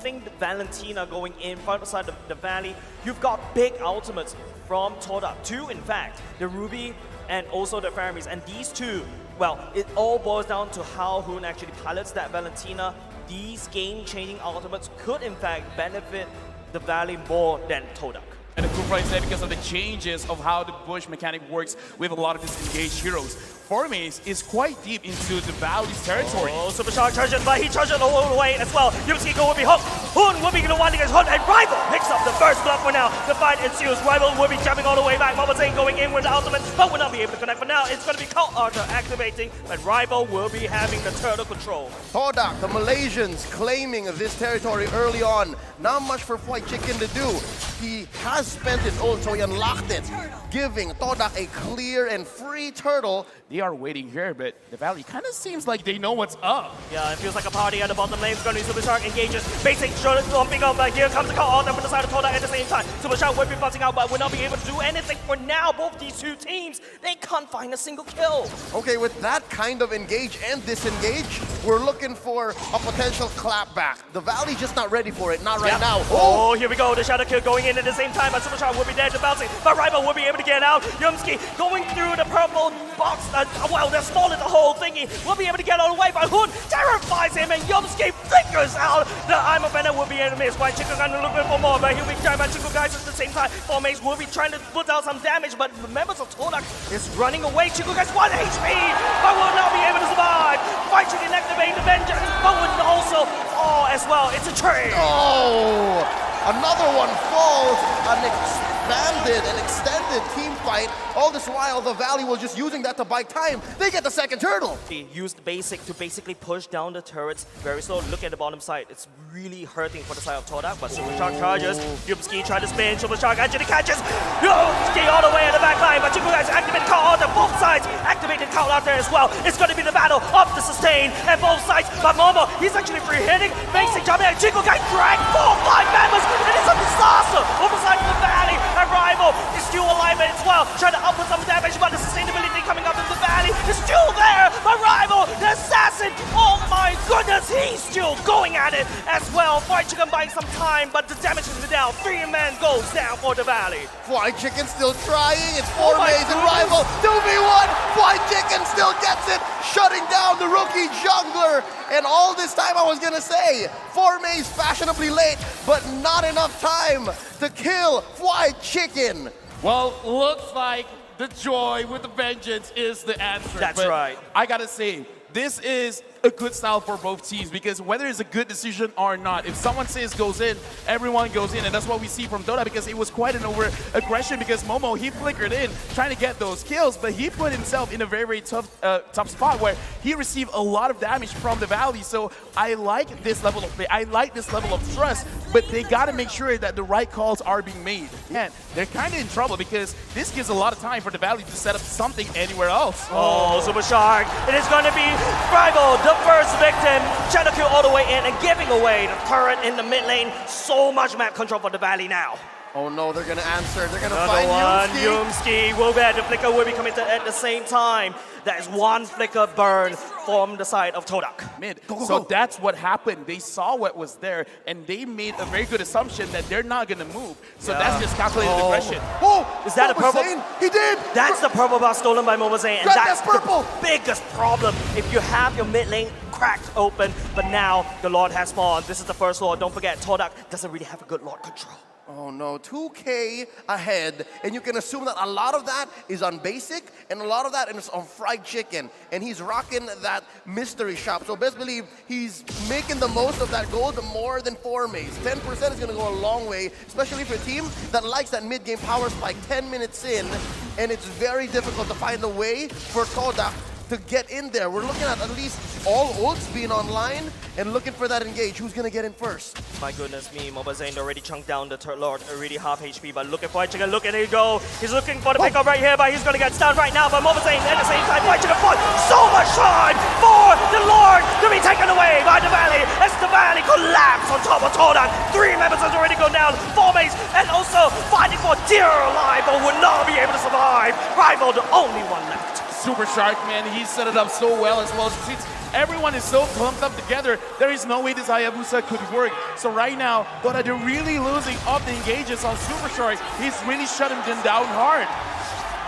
think Valentina going in front side of the Valley, you've got big ultimates from TODAK. Two, in fact, the Ruby and also the Fermis. And these two, well, it all boils down to how Hoon actually pilots that Valentina. These game-changing ultimates could, in fact, benefit the Valley more than TODAK. And the cool part is that because of the changes of how the bush mechanic works with a lot of disengaged heroes, Formace is quite deep into the Valley's territory. Oh, Super Shark charges, but he charges all the way as well. Yumski will be hooked. Hoon will be the one against Hoon, and Rival picks up the first blood for now. The fight ensues. Rival will be jumping all the way back. Mama Zane going in with the ultimate, but will not be able to connect for now. It's going to be Cult Archer activating, but Rival will be having the turtle control. TODAK, the Malaysians, claiming this territory early on. Not much for White Chicken to do. He has spent his ult, so he unlocked it, giving TODAK a clear and free turtle. They are waiting here, but the Valley kind of seems like they know what's up. Yeah, it feels like a party at the bottom lane. It's going to be Super Shark engages. Basic shot lumping up, but here comes the Cult Archer from the side of TODAK at the same time. Super Shark will be bouncing out, but will not be able to do anything for now. Both these two teams, they can't find a single kill. Okay, with that kind of engage and disengage, we're looking for a potential clapback. The Valley just not ready for it, not right now. Oh, here we go. The Shadow Kill going in at the same time, but Super Shark will be there to bouncing, but Rival will be able to get out. Yumski going through the purple box. Well, they're stalling the whole thingy. Will be able to get all the way, but Hoon terrifies him, and Yumski figures out the I'm a Venom will be in the miss. White Chicken going to look for more, but he'll be trying by Chico guys at the same time. Formace will be trying to put out some damage, but the members of TODAK is running away. Chico guys 1 HP, but will not be able to survive. White Chicken activate the Vengeance, but will also fall as well. It's a trade. Oh, another one falls. An expanded and extended team fight. All this while, the Valley was just using that to buy time. They get the second turtle. He used basic to basically push down the turrets very slow. Look at the bottom side. It's really hurting for the side of TODAK, but Super Shark charges. Yumski tries to spin. Super Shark actually catches. Yumski all the way at the back line, but Chico guys activate Cult Archer. Both sides activated Cult Archer as well. It's going to be the battle of the sustain at both sides, but Momo, he's actually free hitting. Basic jumping, and Chico guys drag 4-5 members, and it's a disaster over the side of the Valley. And Rival is still alive as well, trying to output some damage, but the sustainability coming up in the Valley is still there. But Rival, the assassin, oh my goodness, he's still going at it as well. White Chicken buying some time, but the damage is down. 3-man goes down for the Valley. White Chicken still trying. It's Formace and Rival. 2v1. White Chicken still gets it, shutting down the rookie jungler. And all this time I was gonna say, Formace fashionably late, but not enough time to kill White Chicken. Well, looks like the joy with the vengeance is the answer. That's right. I gotta say, this is a good style for both teams, because whether it's a good decision or not, if someone says goes in, everyone goes in, and that's what we see from TODAK, because it was quite an over-aggression, because Momo, he flickered in trying to get those kills, but he put himself in a very, very tough spot where he received a lot of damage from the Valley. So I like this level of play, I like this level of trust, but they gotta make sure that the right calls are being made. And they're kind of in trouble, because this gives a lot of time for the Valley to set up something anywhere else. Oh, Super Shark. It is going to be Rival, the first victim. Shadow Kill all the way in and giving away the turret in the mid lane. So much map control for the Valley now. Oh no, they're gonna answer. They're gonna Another find one. Yumski. Yumski will be the flicker will be committed at the same time. That is one flicker burn from the side of TODAK. Mid. So that's what happened. They saw what was there, and they made a very good assumption that they're not gonna move. So that's just calculated aggression. Oh, Is that a purple? Zane, he did. That's the purple buff stolen by Momozane, and Grab that's that purple. the biggest problem. If you have your mid lane cracked open, but now the Lord has spawned. This is the first Lord. Don't forget, TODAK doesn't really have a good Lord control. Oh no, 2K ahead, and you can assume that a lot of that is on basic, and a lot of that is on fried chicken, and he's rocking that mystery shop. So best believe he's making the most of that gold more than Formace. 10% is gonna go a long way, especially for a team that likes that mid-game power spike 10 minutes in, and it's very difficult to find a way for TODAK to get in there. We're looking at least all ults being online and looking for that engage. Who's gonna get in first? My goodness me, Mobazane already chunked down the third Lord, already half HP, but look at White Chicken, look at it go. He's looking for the pickup right here, but he's gonna get stunned right now, but Mobazane at the same time, White Chicken fought so much time for the Lord to be taken away by the Valley as the Valley collapse on top of TODAK. 3 members has already gone down, Formace, and also fighting for dear life, but would not be able to survive. Rival, the only one left. Super Shark, man, he set it up so well as well. Everyone is so clumped up together, there is no way this Hayabusa could work. So right now, TODAK, they're really losing up the engages on Super Shark. He's really shutting them down hard.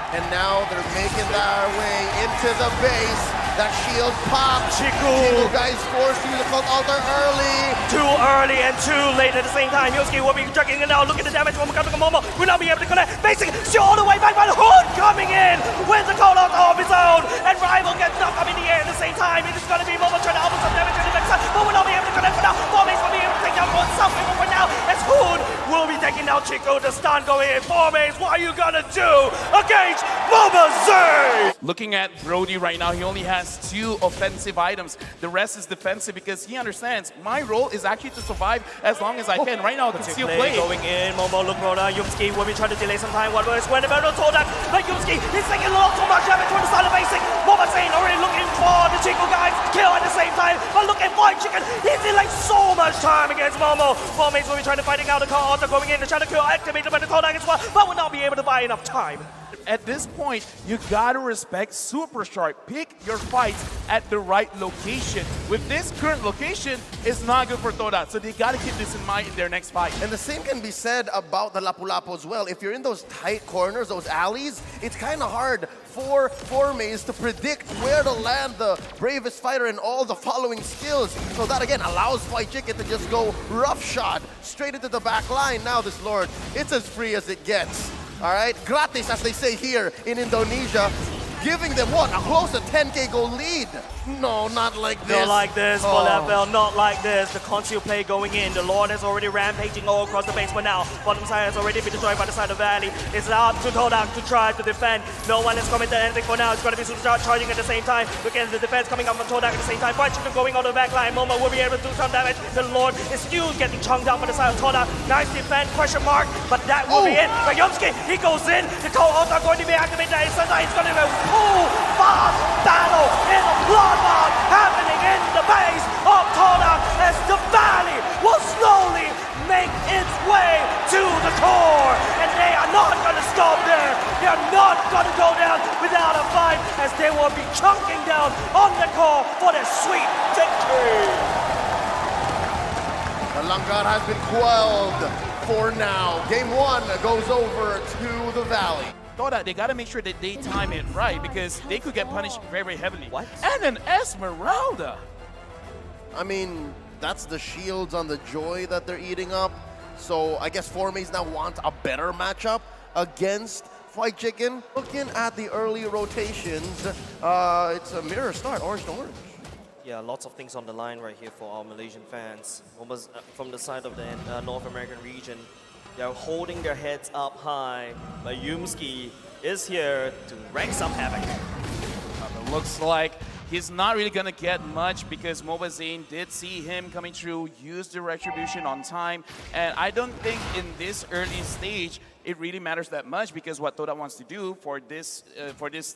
And now they're making their way into the base. That shield pop. Chico guys forced to use the cloak altar early. too early and too late at the same time. Yosuke will be chucking it now. Look at the damage from Momo. Will not be able to connect. Basic, still all the way back, but Hood coming in with the call out of his own. And Rival gets knocked up in the air at the same time. It is going to be Momo trying to output some damage to the backside, but will not be able to connect for now. Formase will be able to take down one self for now. As Hood will be taking down Chico. The stun going in. Formase, what are you going to do against Momo Zay? Looking at Brody right now, he only has 2 offensive items. The rest is defensive because he understands my role is actually to survive as long as I can. Right now, conceal play. Going in, Momo look Rona, Yumski will be trying to delay some time. What was when about TODAK, but Yumski is taking a lot too much damage from the side of basic. Momo Zane already looking for the Chico guys, kill at the same time, but look at White Chicken, he's in like so much time against Momo. Formase will be trying to fighting out the call, Otto going in to try to kill, activated by the TODAK as well, but will not be able to buy enough time. At this point, you gotta respect Super Shark. Pick your fights at the right location. With this current location, it's not good for TODAK, so they gotta keep this in mind in their next fight. And the same can be said about the Lapu-Lapu as well. If you're in those tight corners, those alleys, it's kind of hard for Formase to predict where to land the bravest fighter and all the following skills. So that again allows White Chicken to just go roughshod straight into the back line. Now this Lord, it's as free as it gets. All right, gratis, as they say here in Indonesia, giving them what, a close to 10K goal lead. No, not like this. Not like this, for Level, not like this. The conceal play going in. The Lord is already rampaging all across the base for now. Bottom side has already been destroyed by the side of Valley. It's up to TODAK to try to defend. No one has committed anything for now. It's going to be Super charging at the same time. Look at the defense coming up from TODAK at the same time. White Chicken going on the back line. Momo will be able to do some damage. The Lord is still getting chunked down by the side of TODAK. Nice defense, question mark, but that will be it. But Yomski, he goes in. The Cold Altar going to be activated. It's going to be a full fast battle in a bloodbath happening in the base of TODAK as the Valley will slowly make its way to the core. And they are not going to stop there. They are not going to go down without a fight as they will be chunking down on the core for their sweet victory. The Langar has been quelled for now. Game 1 goes over to the Valley. TODAK, they gotta make sure that they time it right because they could get punished very, very heavily. What? And an Esmeralda! I mean, that's the shields on the Joy that they're eating up. So I guess Formase now wants a better matchup against White Chicken. Looking at the early rotations, it's a mirror start, orange to orange. Yeah, lots of things on the line right here for our Malaysian fans. Almost from the side of the North American region. They're holding their heads up high, but Yumski is here to wreak some havoc. It looks like he's not really gonna get much because Moba Zane did see him coming through, use the retribution on time, and I don't think in this early stage it really matters that much because what TODAK wants to do for this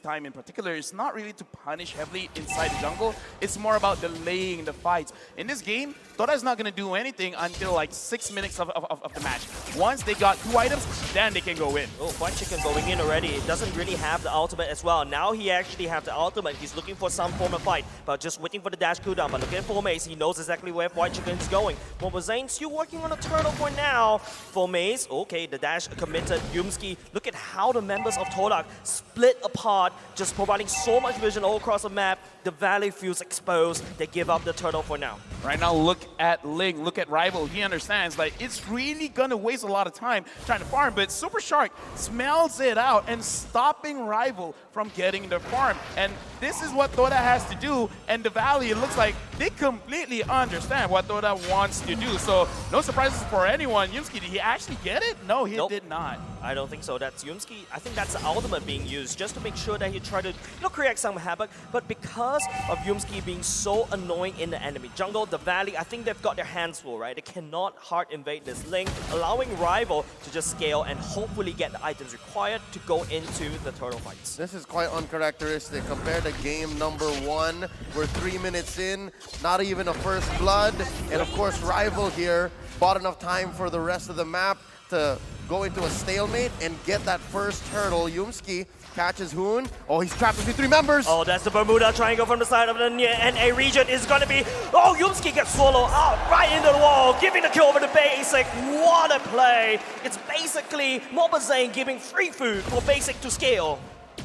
time in particular is not really to punish heavily inside the jungle. It's more about delaying the fights. In this game, TODAK is not going to do anything until like 6 minutes of the match. Once they got 2 items, then they can go in. Oh, White Chicken going in already. It doesn't really have the ultimate as well. Now he actually have the ultimate. He's looking for some form of fight, but just waiting for the dash cooldown. But looking at Formase, he knows exactly where White Chicken is going. Moba Zane still working on a turtle for now. Formase, okay, the dash committed. Yumski, look at how the members of TODAK split apart, just providing so much vision all across the map. The Valley feels exposed. They give up the turtle for now. Right now, look at Ling, look at Rival. He understands like it's really gonna waste a lot of time trying to farm, but Super Shark smells it out and stopping Rival from getting the farm. And this is what TODAK has to do, and the Valley, it looks like they completely understand what TODAK wants to do. So no surprises for anyone. Yumski, did he actually get it? No, he did not. I don't think so. That's Yumski. I think that's the ultimate being used just to make sure that he tried to create some havoc. But because of Yumski being so annoying in the enemy jungle, the Valley, I think they've got their hands full, right? They cannot hard invade this link, allowing Rival to just scale and hopefully get the items required to go into the turtle fights. This is quite uncharacteristic compared to game number 1. We're 3 minutes in, not even a first blood. And of course, Rival here bought enough time for the rest of the map. to go into a stalemate and get that first turtle. Yumski catches Hoon. Oh, he's trapped between 3 members. Oh, that's the Bermuda triangle from the side of the NA region is going to be... Oh, Yumski gets swallowed out right into the wall, giving the kill over to Basic. What a play. It's basically Mobazane giving free food for Basic to scale.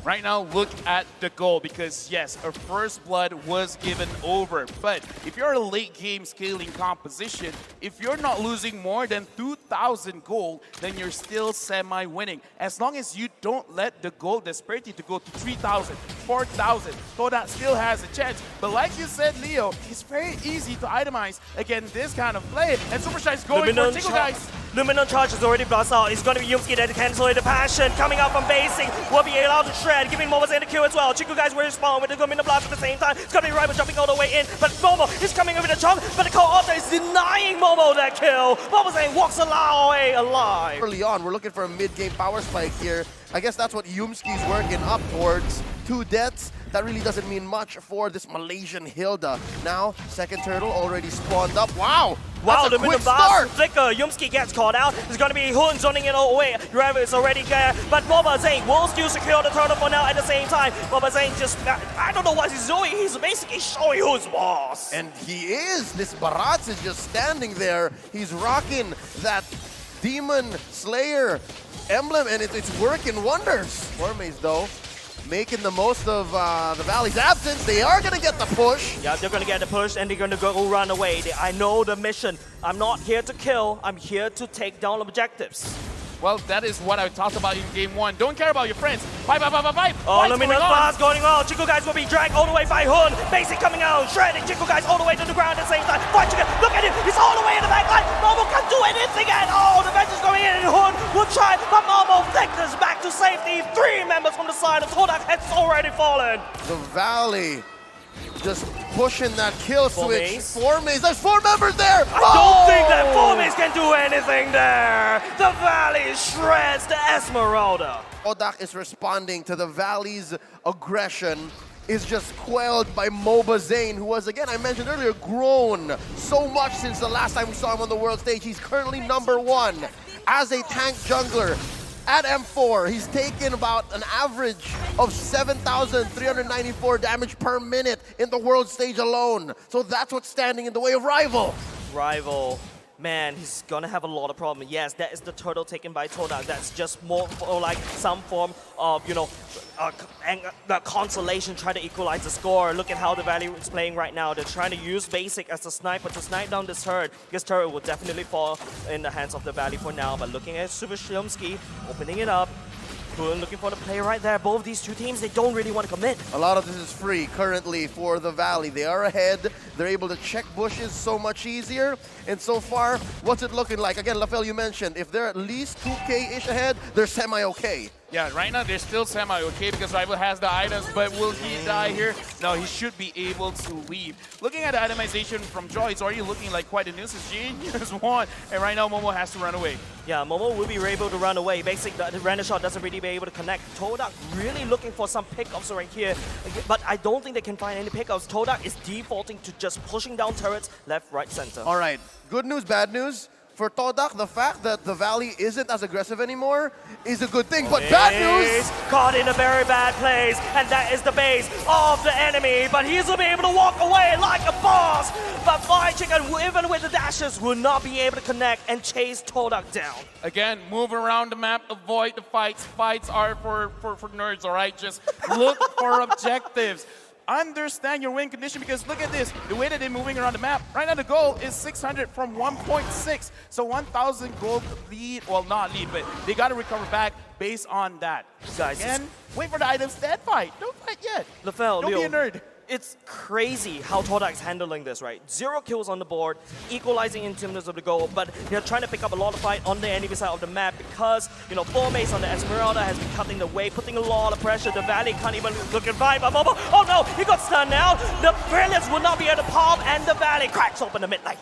Right now, look at the goal, because yes, a first blood was given over. But if you're a late game scaling composition, if you're not losing more than 2,000 gold, then you're still semi-winning. As long as you don't let the gold disparity to go to 3,000, 4,000, TODAK still has a chance. But like you said, Leo, it's very easy to itemize against this kind of play. And Superstar is going for Tickle Guys. Luminant charge is already blasted out. It's going to be Yumski that cancel the passion. Coming out from Basic will be allowed to shred, giving Mobazane the kill as well. Chico Guys will respawn with the Luminant blast at the same time. It's going to be Rival jumping all the way in, but Momo is coming over the chunk, but the co-author is denying Momo that kill. Mobazane walks away alive. Early on, we're looking for a mid-game power spike here. I guess that's what Yumski's working up towards. 2 deaths. That really doesn't mean much for this Malaysian Hilda. Now, second turtle already spawned up. Wow! Wow, that's a quick start! Flicker, Yumski gets caught out. It's going to be Hun zoning it all away. Rival is already there, but Mobazane will still secure the turtle for now at the same time. Mobazane just, I don't know what he's doing. He's basically showing who's boss. And he is. This Barats is just standing there. He's rocking that Demon Slayer emblem, and it's working wonders. Wormaze, though, making the most of the Valley's absence. They are going to get the push. Yeah, they're going to get the push, and they're going to go run away. I know the mission. I'm not here to kill. I'm here to take down objectives. Well, that is what I talked about in Game 1. Don't care about your friends. Fight. Oh, Luminous blast going on. Chico Guys will be dragged all the way by Hun. Basic coming out, shredding Chico Guys all the way to the ground at the same time. Fight Chico, look at him. He's all the way in the back line. Momo can't do anything at all. The bench is going in, and Hun will try, but Momo flickers back to safety. 3 members from the side of TODAK has already fallen. The Valley just pushing that kill switch. Maze. 4 Maze. There's 4 members there. I don't think that 4 Maze can do anything there. The Valley shreds the Esmeralda. TODAK is responding to the Valley's aggression. Is just quelled by Mobazane, who was, again, I mentioned earlier, grown so much since the last time we saw him on the world stage. He's currently #1 as a tank jungler. At M4, he's taken about an average of 7,394 damage per minute in the world stage alone. So that's what's standing in the way of Rival. Rival, man, he's gonna have a lot of problems. Yes, that is the turtle taken by TODAK. That's just more for like some form of, you know, consolation, try to equalize the score. Look at how the Valley is playing right now. They're trying to use Basic as a sniper to snipe down this turret. This turret will definitely fall in the hands of the Valley for now. But looking at Super Shilmski, opening it up. Looking for the play right there. Both these two teams, they don't really want to commit. A lot of this is free currently for the Valley. They are ahead. They're able to check bushes so much easier. And so far, what's it looking like? Again, Lafel, you mentioned, if they're at least 2K-ish ahead, they're semi-okay. Yeah, right now they're still semi-okay because Rival has the items, but will he die here? No, he should be able to leave. Looking at the itemization from Joy, it's already looking like quite a nuisance. Genius one, and right now Momo has to run away. Yeah, Momo will be able to run away. Basically, the random shot doesn't really be able to connect. TODAK really looking for some pickups right here, but I don't think they can find any pickups. TODAK is defaulting to just pushing down turrets left, right, center. All right, good news, bad news. For TODAK, the fact that the Valley isn't as aggressive anymore is a good thing, but bad news! Caught in a very bad place, and that is the base of the enemy, but he's will be able to walk away like a boss, but Fly Chicken, even with the dashes, will not be able to connect and chase TODAK down. Again, move around the map, avoid the fights. Fights are for nerds, all right? Just look for objectives. Understand your win condition, because look at this, the way that they're moving around the map. Right now the goal is 600 from 1.6, so 1,000 gold lead, well not lead, but they got to recover back based on that. Guys, again, wait for the items, then fight. Don't fight yet. Lafel, don't be a nerd. It's crazy how TODAK's handling this, right? 0 kills on the board, equalizing in terms of the goal, but they're trying to pick up a lot of fight on the enemy side of the map because, you know, 4 Mace on the Esmeralda has been cutting the way, putting a lot of pressure. The Valley can't even look at vibe. Oh no, he got stunned now. The Brilliance will not be able to pop, and the Valley cracks open the mid lane.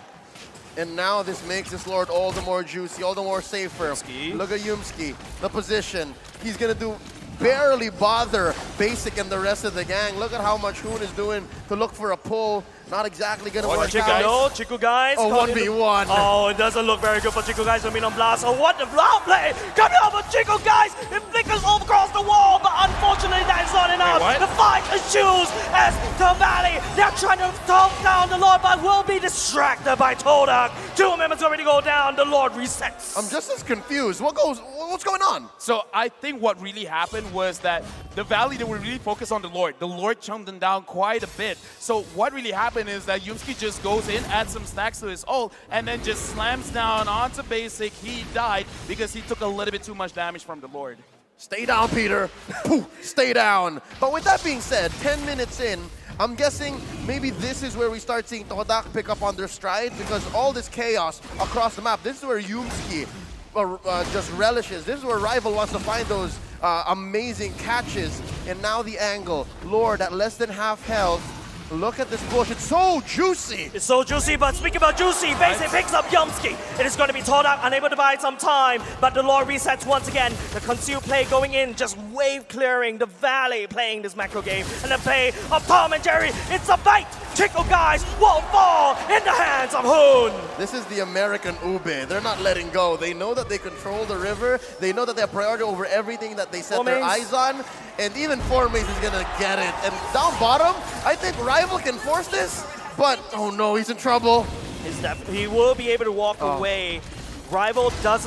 And now this makes this Lord all the more juicy, all the more safer. Look at Yumski, the position. He's gonna do barely bother Basic and the rest of the gang. Look at how much Hoon is doing to look for a pull. not exactly gonna Oh, work Chico, out. no, Chico guys. Oh, caught in the- 1v1. Oh, it doesn't look very good for Chico guys. I mean, on blast. Oh, what the block play coming out for Chico guys. It flickers all across the wall, but unfortunately that is not enough. what? The fight ensues as the Valley, they're trying to talk down the Lord, but will be distracted by TODAK. 2 members already go down. The Lord resets. I'm just as confused. What's going on? So I think what really happened was that the Valley, they were really focused on the Lord. The Lord chunked them down quite a bit. So what really happened is that Yumski just goes in, adds some stacks to his ult, and then just slams down onto basic. He died because he took a little bit too much damage from the Lord. Stay down, Peter. Pooh, stay down. But with that being said, 10 minutes in, I'm guessing maybe this is where we start seeing TODAK pick up on their stride, because all this chaos across the map, this is where Yumski just relishes. This is where Rival wants to find those amazing catches. And now the angle. Lord at less than half health. Look at this bush. It's so juicy. It's so juicy, but speaking about juicy, Basic picks up Yumski. It is going to be TODAK, unable to buy some time, but the Lord resets once again. The concealed play going in, just wave clearing. The Valley playing this macro game, and the play of Tom and Jerry. It's a bite. Chico guys will fall in the hands of Hoon. This is the American Ube. They're not letting go. They know that they control the river. They know that they have priority over everything that they set their eyes on. And even Formace is gonna get it. And down bottom, I think Rival can force this, but oh no, he's in trouble. He will be able to walk away. Rival does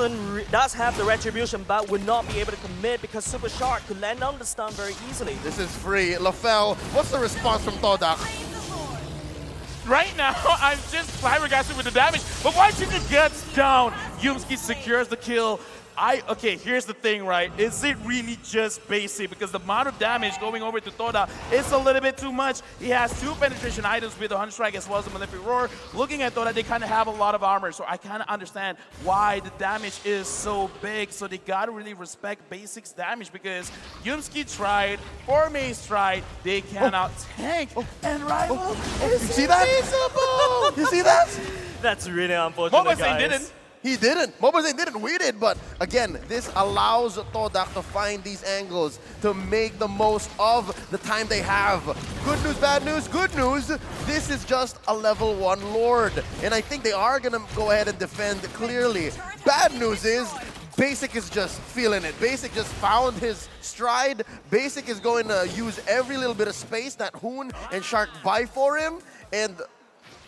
have the retribution, but will not be able to commit because Super Shark could land on the stun very easily. This is free. LaFell, what's the response from TODAK? Right now, I'm just flabbergasted with the damage, but Washington gets down. Yumski secures the kill. Okay, here's the thing, right? Is it really just basic? Because the amount of damage going over to TODAK is a little bit too much. He has 2 penetration items with the Hunt Strike as well as the Malefic Roar. Looking at TODAK, they kind of have a lot of armor, so I kind of understand why the damage is so big. So they gotta really respect Basic's damage because Yumski tried, Formace tried, they cannot tank, and Rival is You see that? invisible! You see that? That's really unfortunate, Mobile guys. didn't. He didn't. Mobile didn't. We did. But again, this allows TODAK to find these angles to make the most of the time they have. Good news, bad news, good news. This is just a level 1 Lord. And I think they are going to go ahead and defend clearly. Bad news is Basic is just feeling it. Basic just found his stride. Basic is going to use every little bit of space that Hoon and Shark buy for him. And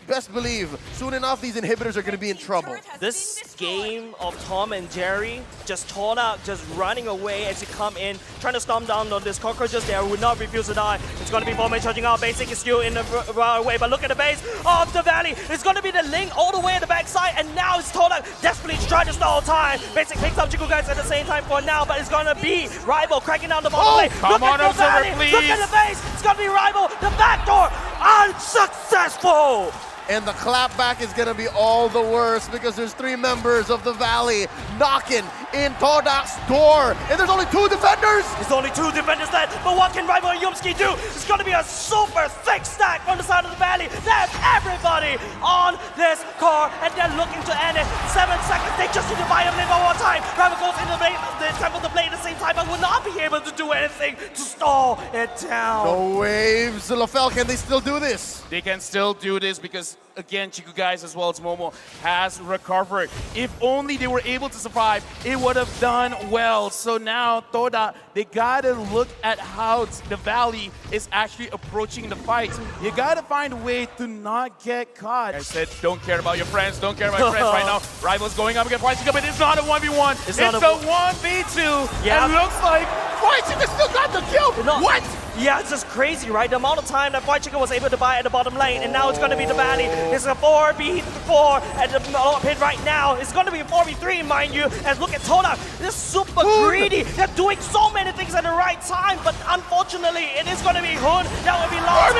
best believe, soon enough, these inhibitors are going to be in trouble. This game of Tom and Jerry, just TODAK just running away as you come in, trying to stomp down on this cockroaches there, would not refuse to die. It's going to be Formace charging out. Basic is still in the right way, but look at the base of the Valley. It's going to be the Link all the way at the backside, and now it's TODAK desperately trying to stall time. Basic picks up Chico guys at the same time for now, but it's going to be Rival cracking down the bottom lane. Come on, Look at the Valley. Look at the base. It's going to be Rival. The backdoor unsuccessful. And the clapback is going to be all the worse because there's 3 members of the Valley knocking in TODAK's door. And there's only 2 defenders. There's only 2 defenders left, but what can Rival and Yumski do? It's going to be a super thick stack from the side of the Valley. There's everybody on this core, and they're looking to end it. 7 seconds, they just need to buy a blade one more time. Rival goes into the temple to play at the same time, but will not be able to do anything to stall it down. No waves. LaFell, can they still do this? They can still do this because, again, Chico guys as well as Momo has recovered. If only they were able to survive, it would have done well. So now TODAK, they gotta look at how the Valley is actually approaching the fight. You gotta find a way to not get caught. I said, don't care about your friends, don't care about your friends right now. Rival's going up against White Chico, but it's not a 1v1. It's a 1v2. Yeah. And looks like White Chico still got the kill. What? Yeah, it's just crazy, right? The amount of time that White Chicken was able to buy at the bottom lane, and now it's going to be the Valley. It's a 4v4 at the pit right now. It's going to be a 4v3, mind you. And look at TODAK. They're super greedy. They're doing so many things at the right time, but unfortunately, it is going to be Hoon that will be lost.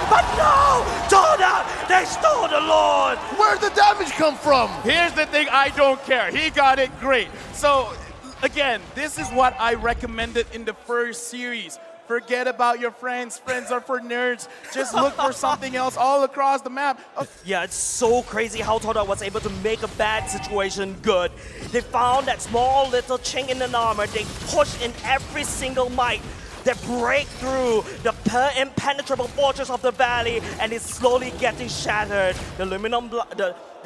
But no! TODAK, they stole the Lord! Where'd the damage come from? Here's the thing, I don't care. He got it great. So, again, this is what I recommended in the first series. Forget about your friends. Friends are for nerds. Just look for something else all across the map. Yeah, it's so crazy how TODAK was able to make a bad situation good. They found that small little chink in the armor. They pushed in every single might. They break through the impenetrable fortress of the valley, and it's slowly getting shattered. The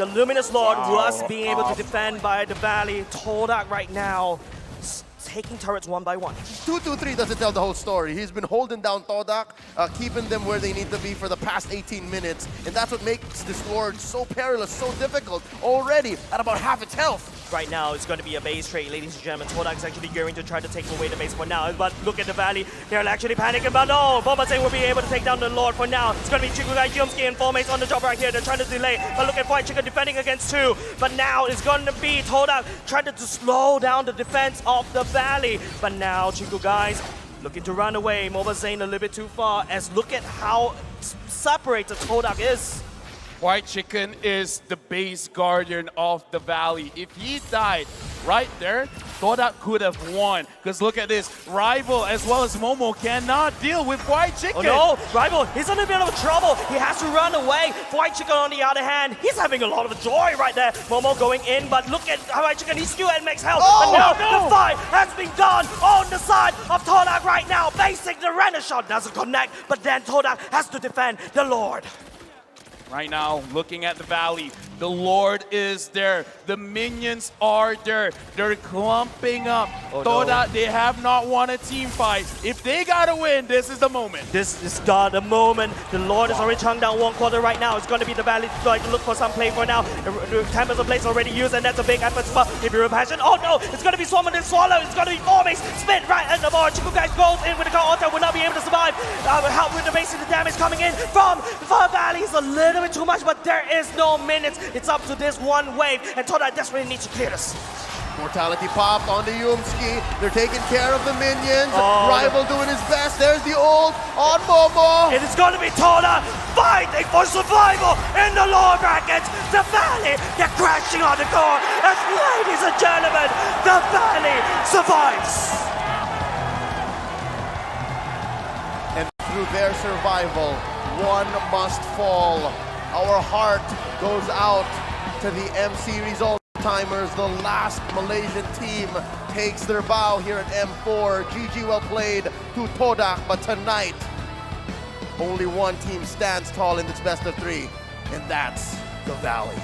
Luminous Lord was being able to defend by the valley. TODAK right now taking turrets one by one. 2-2-3 doesn't tell the whole story. He's been holding down TODAK, keeping them where they need to be for the past 18 minutes. And that's what makes this Lord so perilous, so difficult, already at about half its health. Right now, it's going to be a base trade, ladies and gentlemen. TODAK is actually going to try to take away the base for now. But look at the valley. They're actually panicking. But no, Bombasane will be able to take down the Lord for now. It's going to be Chikugai, Jumski, and 4 mates on the job right here. They're trying to delay. But look at White Chicken defending against 2. But now it's going to be TODAK trying to slow down the defense of the valley. But now Chikugai looking to run away. Bombasane a little bit too far. As look at how separated TODAK is. White Chicken is the base guardian of the valley. If he died right there, TODAK could have won. Because look at this, Rival as well as Momo cannot deal with White Chicken. Oh no, Rival, he's in a bit of trouble. He has to run away. White Chicken on the other hand, he's having a lot of joy right there. Momo going in, but look at White Chicken, he's still at max health. Oh, and now no. the fight has been done on the side of TODAK right now. Basic, the Renaissance doesn't connect, but then TODAK has to defend the Lord. Right now, looking at the valley, the Lord is there. The minions are there. They're clumping up. Oh, TODAK, they have not won a team fight. If they gotta win, this is the moment. This is the moment. The Lord is already chunk down 1/4 right now. It's going to be the Valley trying to look for some play for now. The Tempest of Place already used, and that's a big effort spot. Imperial Passion. Oh no, it's going to be Swarm and Swallow. It's going to be 4 mates. Spin right at the bar. Chikugai goes in with the counter. Will not be able to survive. Help with the base of the damage coming in from Valley is a little bit too much, but there is no minutes. It's up to this one wave, and TODAK desperately needs to clear this. Mortality popped on the Yumski. They're taking care of the minions. Oh, Rival doing his best. There's the ult on Momo. It is going to be TODAK fighting for survival in the lower brackets. The Valley, they're crashing on the core. As ladies and gentlemen, the Valley survives. And through their survival, one must fall. Our heart goes out to the MC result timers. The last Malaysian team takes their bow here at M4. GG well played to TODAK, but tonight only one team stands tall in this best of 3, and that's the Valley.